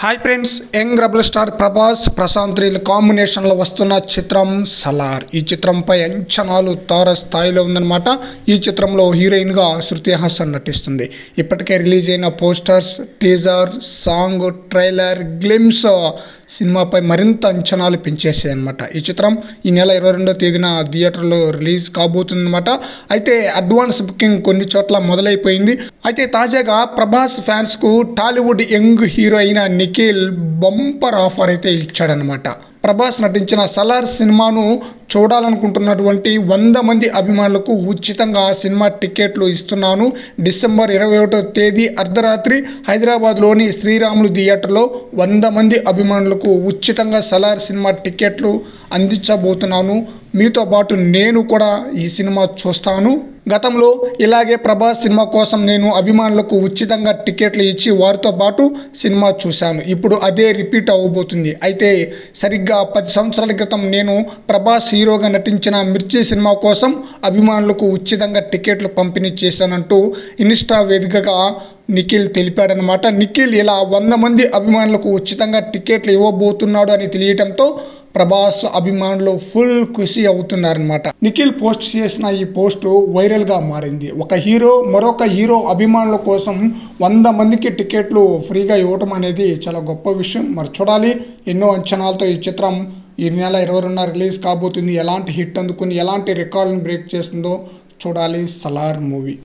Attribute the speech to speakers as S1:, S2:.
S1: Hi friends, young rebel star Prabhas Prashanth Neel కాంబినేషన్లో వస్తున్న చిత్రం సలార్. ఈ చిత్రంపై అంచనాలు తార స్థాయిలో ఉందన్నమాట. ఈ చిత్రంలో హీరోయిన్గా శృతి హాసన్ నటిస్తుంది. ఇప్పటికే రిలీజ్ అయిన posters, teaser, song, trailer, glimpse సినిమాపై మరింత అంచనాలు పెంచేసాయి అనమాట. ఈ చిత్రం ఈ నెల 22వ తేదీన థియేటర్లో రిలీజ్ కాబోతుందన్నమాట. అయితే అడ్వాన్స్ బుకింగ్ కొన్ని చోట్ల మొదలైపోయింది. అయితే తాజాగా ప్రభాస్ ఫ్యాన్స్కు టాలీవుడ్ యంగ్ హీరో అయిన నిఖిల్ బంపర్ ఆఫర్ అయితే ఇచ్చాడనమాట. ప్రభాస్ నటించిన సలార్ సినిమాను చూడాలనుకుంటున్నటువంటి 100 మంది అభిమానులకు ఉచితంగా సినిమా టికెట్లు ఇస్తున్నాను. డిసెంబర్ 21వ తేదీ అర్ధరాత్రి హైదరాబాద్లోని శ్రీరాములు థియేటర్లో 100 మంది అభిమానులకు ఉచితంగా సలార్ సినిమా టికెట్లు అందించబోతున్నాను. మీతో పాటు నేను కూడా ఈ సినిమా చూస్తాను. గతంలో ఇలాగే ప్రభాస్ సినిమా కోసం నేను అభిమానులకు ఉచితంగా టికెట్లు ఇచ్చి వారితో పాటు సినిమా చూశాను. ఇప్పుడు అదే రిపీట్ అవ్వబోతుంది. అయితే సరిగ్గా 10 సంవత్సరాల క్రితం నేను ప్రభాస్ హీరోగా నటించిన మిర్చి సినిమా కోసం అభిమానులకు ఉచితంగా టికెట్లు పంపిణీ చేశానంటూ ఇన్స్టా వేదికగా నిఖిల్ తెలిపాడనమాట. నిఖిల్ ఇలా 100 మంది అభిమానులకు ఉచితంగా టికెట్లు ఇవ్వబోతున్నాడు అని తెలియడంతో ప్రభాస్ అభిమానులు ఫుల్ ఖుషి అవుతున్నారనమాట. నిఖిల్ పోస్ట్ చేసిన ఈ పోస్టు వైరల్గా మారింది. ఒక హీరో మరొక హీరో అభిమానుల కోసం 100 మందికి టికెట్లు ఫ్రీగా ఇవ్వటం అనేది చాలా గొప్ప విషయం. మరి చూడాలి, ఎన్నో అంచనాలతో ఈ చిత్రం ఈ నెల 22న రిలీజ్ కాబోతుంది. ఎలాంటి హిట్ అందుకుని ఎలాంటి రికార్డులను బ్రేక్ చేస్తుందో చూడాలి సలార్ మూవీ.